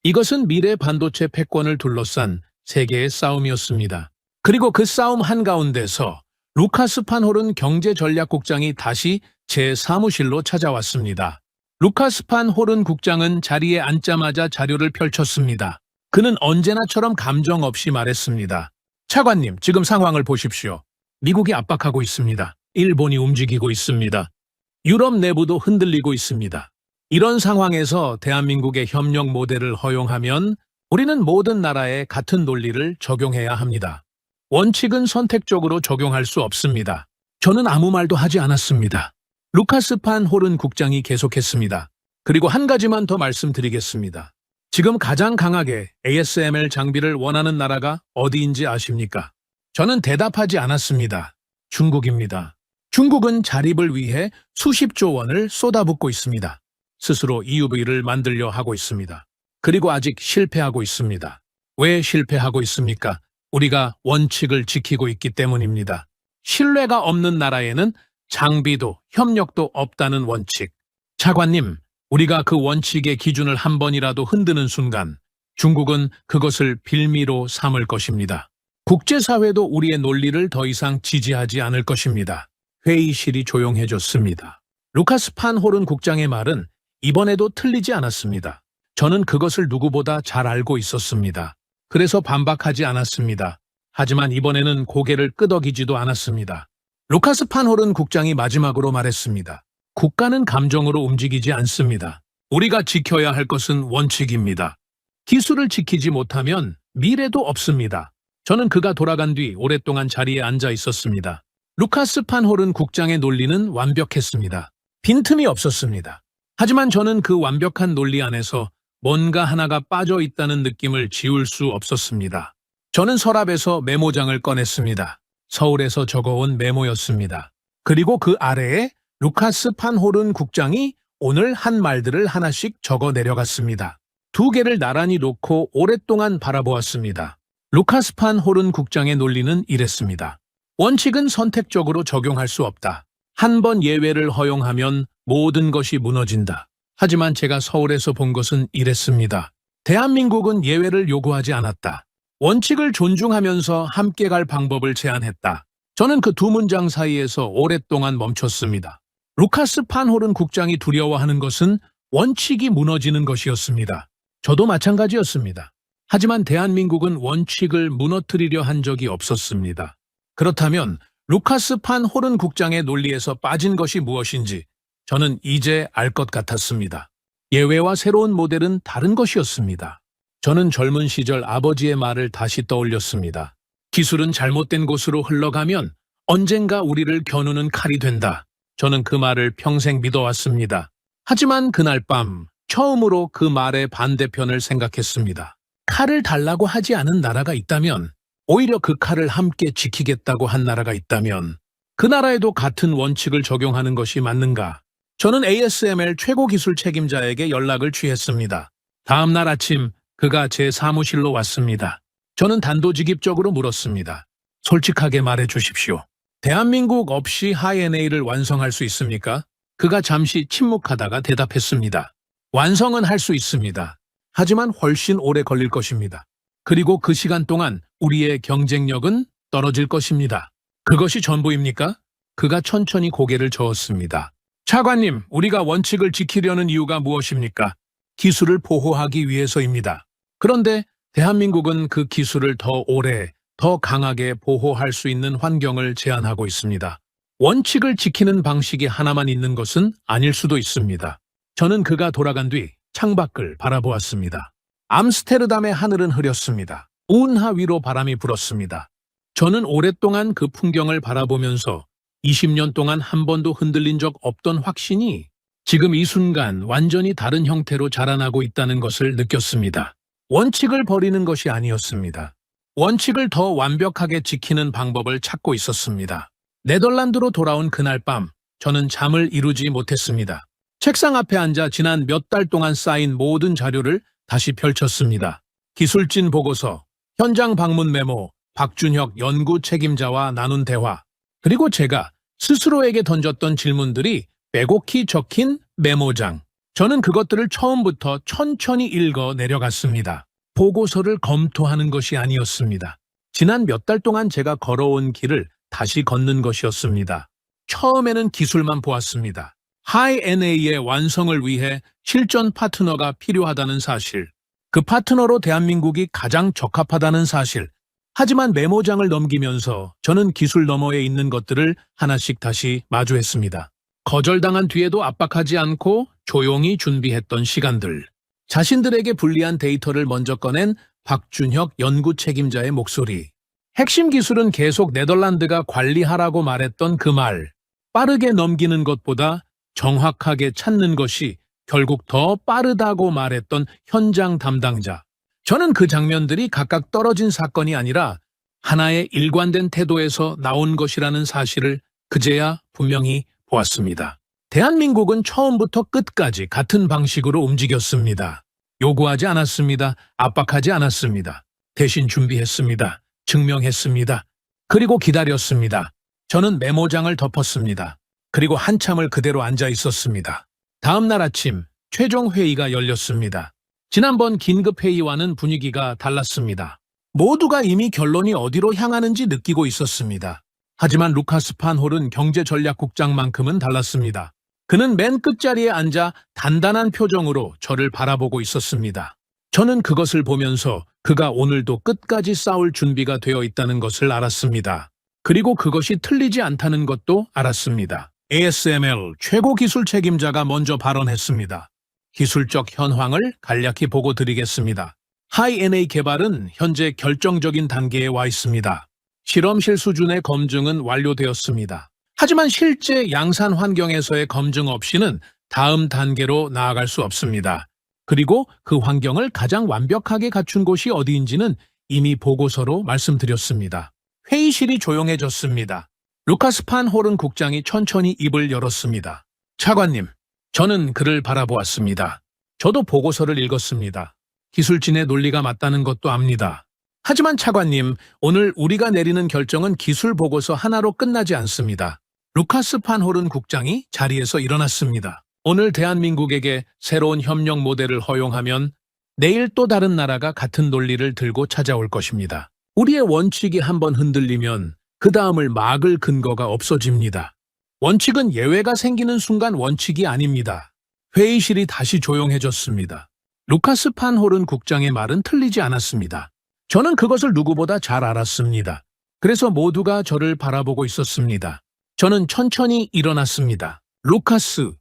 이것은 미래 반도체 패권을 둘러싼 세계의 싸움이었습니다. 그리고 그 싸움 한가운데서 루카스 판홀은 경제전략국장이 다시 제 사무실로 찾아왔습니다. 루카스 판홀은 국장은 자리에 앉자마자 자료를 펼쳤습니다. 그는 언제나처럼 감정 없이 말했습니다. 차관님, 지금 상황을 보십시오. 미국이 압박하고 있습니다. 일본이 움직이고 있습니다. 유럽 내부도 흔들리고 있습니다. 이런 상황에서 대한민국의 협력 모델을 허용하면 우리는 모든 나라에 같은 논리를 적용해야 합니다. 원칙은 선택적으로 적용할 수 없습니다. 저는 아무 말도 하지 않았습니다. 루카스 판홀은 국장이 계속했습니다. 그리고 한 가지만 더 말씀드리겠습니다. 지금 가장 강하게 ASML 장비를 원하는 나라가 어디인지 아십니까? 저는 대답하지 않았습니다. 중국입니다. 중국은 자립을 위해 수십조 원을 쏟아붓고 있습니다. 스스로 EUV를 만들려 하고 있습니다. 그리고 아직 실패하고 있습니다. 왜 실패하고 있습니까? 우리가 원칙을 지키고 있기 때문입니다. 신뢰가 없는 나라에는 장비도 협력도 없다는 원칙. 차관님, 우리가 그 원칙의 기준을 한 번이라도 흔드는 순간 중국은 그것을 빌미로 삼을 것입니다. 국제사회도 우리의 논리를 더 이상 지지하지 않을 것입니다. 회의실이 조용해졌습니다. 루카스 판홀은 국장의 말은 이번에도 틀리지 않았습니다. 저는 그것을 누구보다 잘 알고 있었습니다. 그래서 반박하지 않았습니다. 하지만 이번에는 고개를 끄덕이지도 않았습니다. 루카스 판홀은 국장이 마지막으로 말했습니다. 국가는 감정으로 움직이지 않습니다. 우리가 지켜야 할 것은 원칙입니다. 기술을 지키지 못하면 미래도 없습니다. 저는 그가 돌아간 뒤 오랫동안 자리에 앉아 있었습니다. 루카스 판홀은 국장의 논리는 완벽했습니다. 빈틈이 없었습니다. 하지만 저는 그 완벽한 논리 안에서 뭔가 하나가 빠져 있다는 느낌을 지울 수 없었습니다. 저는 서랍에서 메모장을 꺼냈습니다. 서울에서 적어온 메모였습니다. 그리고 그 아래에 루카스 판홀은 국장이 오늘 한 말들을 하나씩 적어 내려갔습니다. 두 개를 나란히 놓고 오랫동안 바라보았습니다. 루카스 판홀은 국장의 논리는 이랬습니다. 원칙은 선택적으로 적용할 수 없다. 한 번 예외를 허용하면 모든 것이 무너진다. 하지만 제가 서울에서 본 것은 이랬습니다. 대한민국은 예외를 요구하지 않았다. 원칙을 존중하면서 함께 갈 방법을 제안했다. 저는 그 두 문장 사이에서 오랫동안 멈췄습니다. 루카스 판홀은 국장이 두려워하는 것은 원칙이 무너지는 것이었습니다. 저도 마찬가지였습니다. 하지만 대한민국은 원칙을 무너뜨리려 한 적이 없었습니다. 그렇다면 루카스 판홀은 국장의 논리에서 빠진 것이 무엇인지 저는 이제 알 것 같았습니다. 예외와 새로운 모델은 다른 것이었습니다. 저는 젊은 시절 아버지의 말을 다시 떠올렸습니다. 기술은 잘못된 곳으로 흘러가면 언젠가 우리를 겨누는 칼이 된다. 저는 그 말을 평생 믿어왔습니다. 하지만 그날 밤 처음으로 그 말의 반대편을 생각했습니다. 칼을 달라고 하지 않은 나라가 있다면, 오히려 그 칼을 함께 지키겠다고 한 나라가 있다면 그 나라에도 같은 원칙을 적용하는 것이 맞는가? 저는 ASML 최고 기술 책임자에게 연락을 취했습니다. 다음 날 아침 그가 제 사무실로 왔습니다. 저는 단도직입적으로 물었습니다. 솔직하게 말해 주십시오. 대한민국 없이 하이NA를 완성할 수 있습니까? 그가 잠시 침묵하다가 대답했습니다. 완성은 할 수 있습니다. 하지만 훨씬 오래 걸릴 것입니다. 그리고 그 시간 동안 우리의 경쟁력은 떨어질 것입니다. 그것이 전부입니까? 그가 천천히 고개를 저었습니다. 차관님, 우리가 원칙을 지키려는 이유가 무엇입니까? 기술을 보호하기 위해서입니다. 그런데 대한민국은 그 기술을 더 오래, 더 강하게 보호할 수 있는 환경을 제안하고 있습니다. 원칙을 지키는 방식이 하나만 있는 것은 아닐 수도 있습니다. 저는 그가 돌아간 뒤 창밖을 바라보았습니다. 암스테르담의 하늘은 흐렸습니다. 운하 위로 바람이 불었습니다. 저는 오랫동안 그 풍경을 바라보면서 20년 동안 한 번도 흔들린 적 없던 확신이 지금 이 순간 완전히 다른 형태로 자라나고 있다는 것을 느꼈습니다. 원칙을 버리는 것이 아니었습니다. 원칙을 더 완벽하게 지키는 방법을 찾고 있었습니다. 네덜란드로 돌아온 그날 밤, 저는 잠을 이루지 못했습니다. 책상 앞에 앉아 지난 몇 달 동안 쌓인 모든 자료를 다시 펼쳤습니다. 기술진 보고서, 현장 방문 메모, 박준혁 연구 책임자와 나눈 대화, 그리고 제가 스스로에게 던졌던 질문들이 빼곡히 적힌 메모장. 저는 그것들을 처음부터 천천히 읽어 내려갔습니다. 보고서를 검토하는 것이 아니었습니다. 지난 몇 달 동안 제가 걸어온 길을 다시 걷는 것이었습니다. 처음에는 기술만 보았습니다. 하이NA의 완성을 위해 실전 파트너가 필요하다는 사실, 그 파트너로 대한민국이 가장 적합하다는 사실. 하지만 메모장을 넘기면서 저는 기술 너머에 있는 것들을 하나씩 다시 마주했습니다. 거절당한 뒤에도 압박하지 않고 조용히 준비했던 시간들. 자신들에게 불리한 데이터를 먼저 꺼낸 박준혁 연구 책임자의 목소리. 핵심 기술은 계속 네덜란드가 관리하라고 말했던 그 말. 빠르게 넘기는 것보다 정확하게 찾는 것이 결국 더 빠르다고 말했던 현장 담당자. 저는 그 장면들이 각각 떨어진 사건이 아니라 하나의 일관된 태도에서 나온 것이라는 사실을 그제야 분명히 보았습니다. 대한민국은 처음부터 끝까지 같은 방식으로 움직였습니다. 요구하지 않았습니다. 압박하지 않았습니다. 대신 준비했습니다. 증명했습니다. 그리고 기다렸습니다. 저는 메모장을 덮었습니다. 그리고 한참을 그대로 앉아 있었습니다. 다음 날 아침 최종 회의가 열렸습니다. 지난번 긴급 회의와는 분위기가 달랐습니다. 모두가 이미 결론이 어디로 향하는지 느끼고 있었습니다. 하지만 루카스 판홀은 경제전략국장만큼은 달랐습니다. 그는 맨 끝자리에 앉아 단단한 표정으로 저를 바라보고 있었습니다. 저는 그것을 보면서 그가 오늘도 끝까지 싸울 준비가 되어 있다는 것을 알았습니다. 그리고 그것이 틀리지 않다는 것도 알았습니다. ASML 최고 기술 책임자가 먼저 발언했습니다. 기술적 현황을 간략히 보고 드리겠습니다. 하이NA 개발은 현재 결정적인 단계에 와 있습니다. 실험실 수준의 검증은 완료되었습니다. 하지만 실제 양산 환경에서의 검증 없이는 다음 단계로 나아갈 수 없습니다. 그리고 그 환경을 가장 완벽하게 갖춘 곳이 어디인지는 이미 보고서로 말씀드렸습니다. 회의실이 조용해졌습니다. 루카스 판홀은 국장이 천천히 입을 열었습니다. 차관님, 저는 그를 바라보았습니다. 저도 보고서를 읽었습니다. 기술진의 논리가 맞다는 것도 압니다. 하지만 차관님, 오늘 우리가 내리는 결정은 기술 보고서 하나로 끝나지 않습니다. 루카스 판홀은 국장이 자리에서 일어났습니다. 오늘 대한민국에게 새로운 협력 모델을 허용하면 내일 또 다른 나라가 같은 논리를 들고 찾아올 것입니다. 우리의 원칙이 한번 흔들리면 그 다음을 막을 근거가 없어집니다. 원칙은 예외가 생기는 순간 원칙이 아닙니다. 회의실이 다시 조용해졌습니다. 루카스 판홀은 국장의 말은 틀리지 않았습니다. 저는 그것을 누구보다 잘 알았습니다. 그래서 모두가 저를 바라보고 있었습니다. 저는 천천히 일어났습니다. 루카스,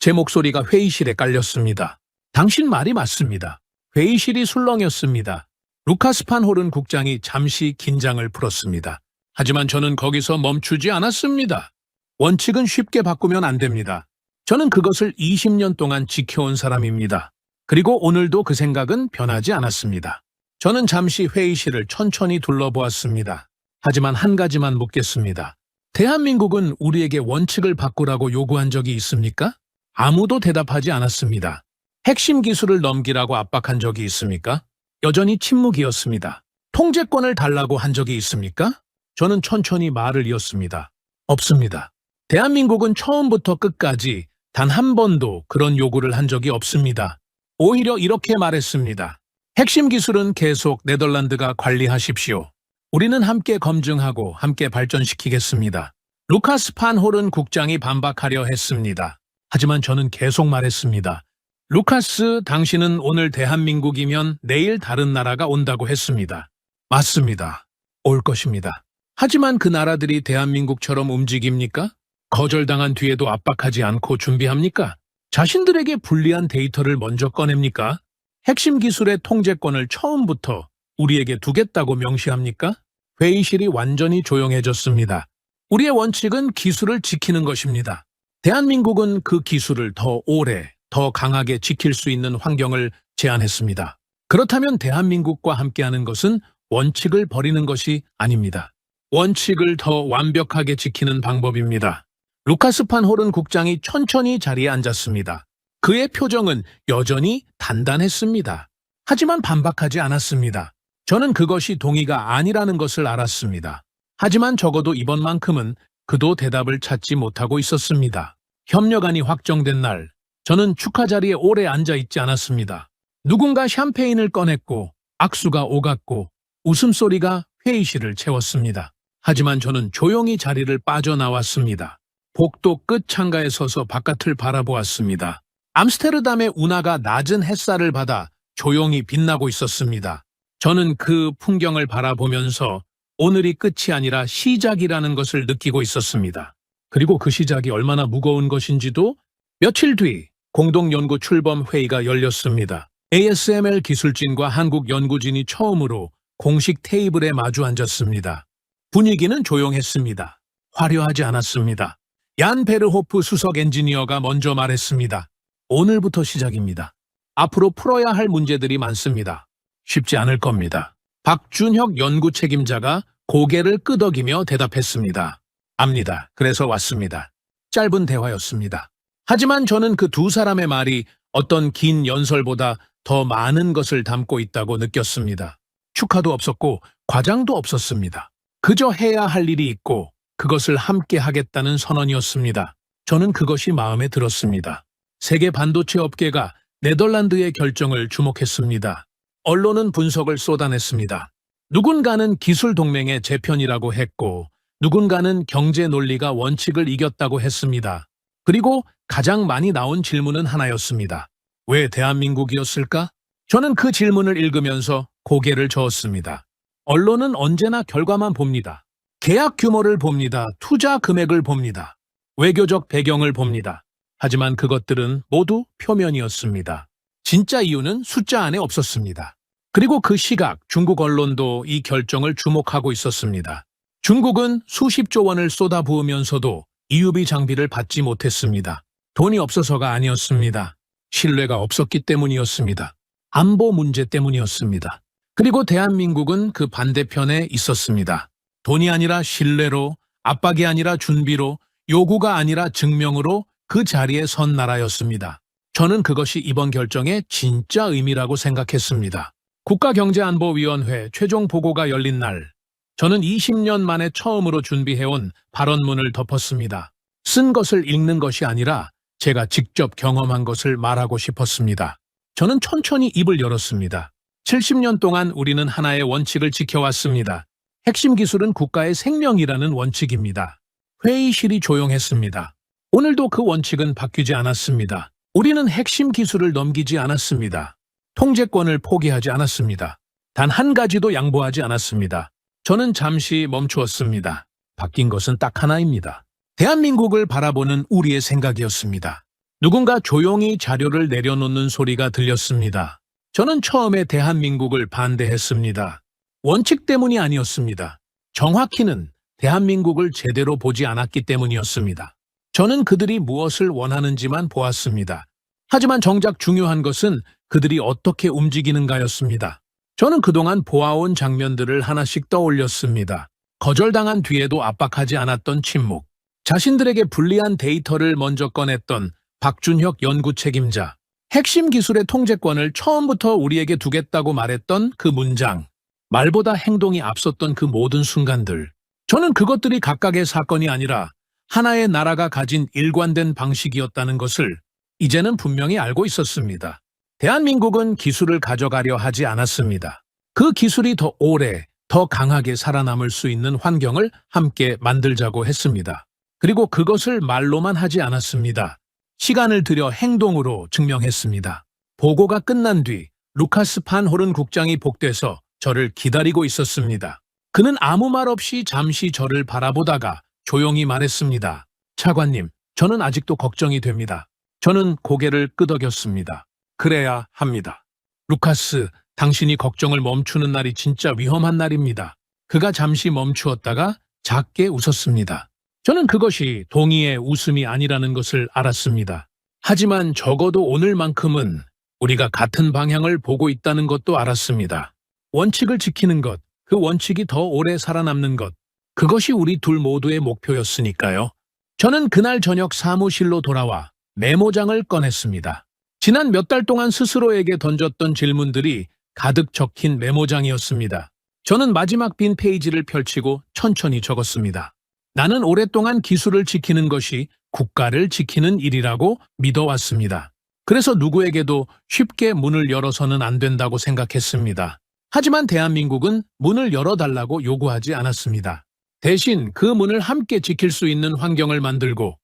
제 목소리가 회의실에 깔렸습니다. 당신 말이 맞습니다. 회의실이 술렁였습니다. 루카스 판홀은 국장이 잠시 긴장을 풀었습니다. 하지만 저는 거기서 멈추지 않았습니다. 원칙은 쉽게 바꾸면 안 됩니다. 저는 그것을 20년 동안 지켜온 사람입니다. 그리고 오늘도 그 생각은 변하지 않았습니다. 저는 잠시 회의실을 천천히 둘러보았습니다. 하지만 한 가지만 묻겠습니다. 대한민국은 우리에게 원칙을 바꾸라고 요구한 적이 있습니까? 아무도 대답하지 않았습니다. 핵심 기술을 넘기라고 압박한 적이 있습니까? 여전히 침묵이었습니다. 통제권을 달라고 한 적이 있습니까? 저는 천천히 말을 이었습니다. 없습니다. 대한민국은 처음부터 끝까지 단 한 번도 그런 요구를 한 적이 없습니다. 오히려 이렇게 말했습니다. 핵심 기술은 계속 네덜란드가 관리하십시오. 우리는 함께 검증하고 함께 발전시키겠습니다. 루카스 판홀은 국장이 반박하려 했습니다. 하지만 저는 계속 말했습니다. 루카스, 당신은 오늘 대한민국이면 내일 다른 나라가 온다고 했습니다. 맞습니다. 올 것입니다. 하지만 그 나라들이 대한민국처럼 움직입니까? 거절당한 뒤에도 압박하지 않고 준비합니까? 자신들에게 불리한 데이터를 먼저 꺼냅니까? 핵심 기술의 통제권을 처음부터 우리에게 두겠다고 명시합니까? 회의실이 완전히 조용해졌습니다. 우리의 원칙은 기술을 지키는 것입니다. 대한민국은 그 기술을 더 오래, 더 강하게 지킬 수 있는 환경을 제안했습니다. 그렇다면 대한민국과 함께하는 것은 원칙을 버리는 것이 아닙니다. 원칙을 더 완벽하게 지키는 방법입니다. 루카스 판 호른 국장이 천천히 자리에 앉았습니다. 그의 표정은 여전히 단단했습니다. 하지만 반박하지 않았습니다. 저는 그것이 동의가 아니라는 것을 알았습니다. 하지만 적어도 이번만큼은 그도 대답을 찾지 못하고 있었습니다. 협력안이 확정된 날, 저는 축하 자리에 오래 앉아 있지 않았습니다. 누군가 샴페인을 꺼냈고 악수가 오갔고 웃음소리가 회의실을 채웠습니다. 하지만 저는 조용히 자리를 빠져나왔습니다. 복도 끝 창가에 서서 바깥을 바라보았습니다. 암스테르담의 운하가 낮은 햇살을 받아 조용히 빛나고 있었습니다. 저는 그 풍경을 바라보면서 오늘이 끝이 아니라 시작이라는 것을 느끼고 있었습니다. 그리고 그 시작이 얼마나 무거운 것인지도 며칠 뒤 공동연구 출범 회의가 열렸습니다. ASML 기술진과 한국 연구진이 처음으로 공식 테이블에 마주 앉았습니다. 분위기는 조용했습니다. 화려하지 않았습니다. 얀 베르호프 수석 엔지니어가 먼저 말했습니다. 오늘부터 시작입니다. 앞으로 풀어야 할 문제들이 많습니다. 쉽지 않을 겁니다. 박준혁 연구 책임자가 고개를 끄덕이며 대답했습니다. 압니다. 그래서 왔습니다. 짧은 대화였습니다. 하지만 저는 그 두 사람의 말이 어떤 긴 연설보다 더 많은 것을 담고 있다고 느꼈습니다. 축하도 없었고 과장도 없었습니다. 그저 해야 할 일이 있고 그것을 함께 하겠다는 선언이었습니다. 저는 그것이 마음에 들었습니다. 세계 반도체 업계가 네덜란드의 결정을 주목했습니다. 언론은 분석을 쏟아냈습니다. 누군가는 기술 동맹의 재편이라고 했고 누군가는 경제 논리가 원칙을 이겼다고 했습니다. 그리고 가장 많이 나온 질문은 하나였습니다. 왜 대한민국이었을까? 저는 그 질문을 읽으면서 고개를 저었습니다. 언론은 언제나 결과만 봅니다. 계약 규모를 봅니다. 투자 금액을 봅니다. 외교적 배경을 봅니다. 하지만 그것들은 모두 표면이었습니다. 진짜 이유는 숫자 안에 없었습니다. 그리고 그 시각 중국 언론도 이 결정을 주목하고 있었습니다. 중국은 수십조 원을 쏟아부으면서도 EUV 장비를 받지 못했습니다. 돈이 없어서가 아니었습니다. 신뢰가 없었기 때문이었습니다. 안보 문제 때문이었습니다. 그리고 대한민국은 그 반대편에 있었습니다. 돈이 아니라 신뢰로, 압박이 아니라 준비로, 요구가 아니라 증명으로 그 자리에 선 나라였습니다. 저는 그것이 이번 결정의 진짜 의미라고 생각했습니다. 국가경제안보위원회 최종 보고가 열린 날, 저는 20년 만에 처음으로 준비해온 발언문을 덮었습니다. 쓴 것을 읽는 것이 아니라 제가 직접 경험한 것을 말하고 싶었습니다. 저는 천천히 입을 열었습니다. 70년 동안 우리는 하나의 원칙을 지켜왔습니다. 핵심 기술은 국가의 생명이라는 원칙입니다. 회의실이 조용했습니다. 오늘도 그 원칙은 바뀌지 않았습니다. 우리는 핵심 기술을 넘기지 않았습니다. 통제권을 포기하지 않았습니다. 단 한 가지도 양보하지 않았습니다. 저는 잠시 멈추었습니다. 바뀐 것은 딱 하나입니다. 대한민국을 바라보는 우리의 생각이었습니다. 누군가 조용히 자료를 내려놓는 소리가 들렸습니다. 저는 처음에 대한민국을 반대했습니다. 원칙 때문이 아니었습니다. 정확히는 대한민국을 제대로 보지 않았기 때문이었습니다. 저는 그들이 무엇을 원하는지만 보았습니다. 하지만 정작 중요한 것은 그들이 어떻게 움직이는가였습니다. 저는 그동안 보아온 장면들을 하나씩 떠올렸습니다. 거절당한 뒤에도 압박하지 않았던 침묵, 자신들에게 불리한 데이터를 먼저 꺼냈던 박준혁 연구 책임자, 핵심 기술의 통제권을 처음부터 우리에게 두겠다고 말했던 그 문장, 말보다 행동이 앞섰던 그 모든 순간들. 저는 그것들이 각각의 사건이 아니라 하나의 나라가 가진 일관된 방식이었다는 것을 이제는 분명히 알고 있었습니다. 대한민국은 기술을 가져가려 하지 않았습니다. 그 기술이 더 오래, 더 강하게 살아남을 수 있는 환경을 함께 만들자고 했습니다. 그리고 그것을 말로만 하지 않았습니다. 시간을 들여 행동으로 증명했습니다. 보고가 끝난 뒤 루카스 판 호른 국장이 복돼서 저를 기다리고 있었습니다. 그는 아무 말 없이 잠시 저를 바라보다가 조용히 말했습니다. 차관님, 저는 아직도 걱정이 됩니다. 저는 고개를 끄덕였습니다. 그래야 합니다. 루카스, 당신이 걱정을 멈추는 날이 진짜 위험한 날입니다. 그가 잠시 멈추었다가 작게 웃었습니다. 저는 그것이 동의의 웃음이 아니라는 것을 알았습니다. 하지만 적어도 오늘만큼은 우리가 같은 방향을 보고 있다는 것도 알았습니다. 원칙을 지키는 것, 그 원칙이 더 오래 살아남는 것, 그것이 우리 둘 모두의 목표였으니까요. 저는 그날 저녁 사무실로 돌아와 메모장을 꺼냈습니다. 지난 몇 달 동안 스스로에게 던졌던 질문들이 가득 적힌 메모장이었습니다. 저는 마지막 빈 페이지를 펼치고 천천히 적었습니다. 나는 오랫동안 기술을 지키는 것이 국가를 지키는 일이라고 믿어왔습니다. 그래서 누구에게도 쉽게 문을 열어서는 안 된다고 생각했습니다. 하지만 대한민국은 문을 열어달라고 요구하지 않았습니다. 대신 그 문을 함께 지킬 수 있는 환경을 만들고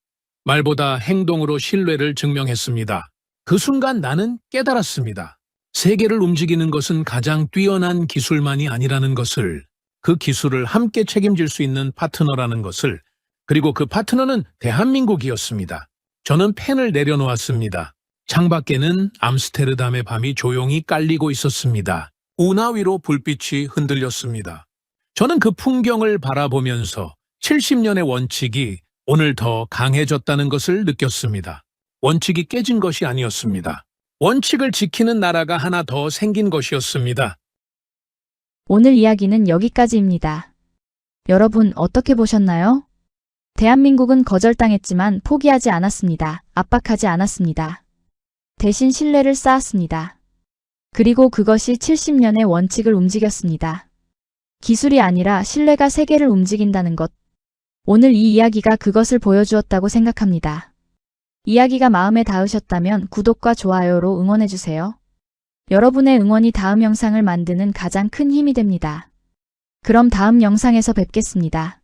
말보다 행동으로 신뢰를 증명했습니다. 그 순간 나는 깨달았습니다. 세계를 움직이는 것은 가장 뛰어난 기술만이 아니라는 것을, 그 기술을 함께 책임질 수 있는 파트너라는 것을, 그리고 그 파트너는 대한민국이었습니다. 저는 펜을 내려놓았습니다. 창밖에는 암스테르담의 밤이 조용히 깔리고 있었습니다. 운하 위로 불빛이 흔들렸습니다. 저는 그 풍경을 바라보면서 70년의 원칙이 오늘 더 강해졌다는 것을 느꼈습니다. 원칙이 깨진 것이 아니었습니다. 원칙을 지키는 나라가 하나 더 생긴 것이었습니다. 오늘 이야기는 여기까지입니다. 여러분 어떻게 보셨나요? 대한민국은 거절당했지만 포기하지 않았습니다. 압박하지 않았습니다. 대신 신뢰를 쌓았습니다. 그리고 그것이 70년의 원칙을 움직였습니다. 기술이 아니라 신뢰가 세계를 움직인다는 것. 오늘 이 이야기가 그것을 보여주었다고 생각합니다. 이야기가 마음에 닿으셨다면 구독과 좋아요로 응원해주세요. 여러분의 응원이 다음 영상을 만드는 가장 큰 힘이 됩니다. 그럼 다음 영상에서 뵙겠습니다.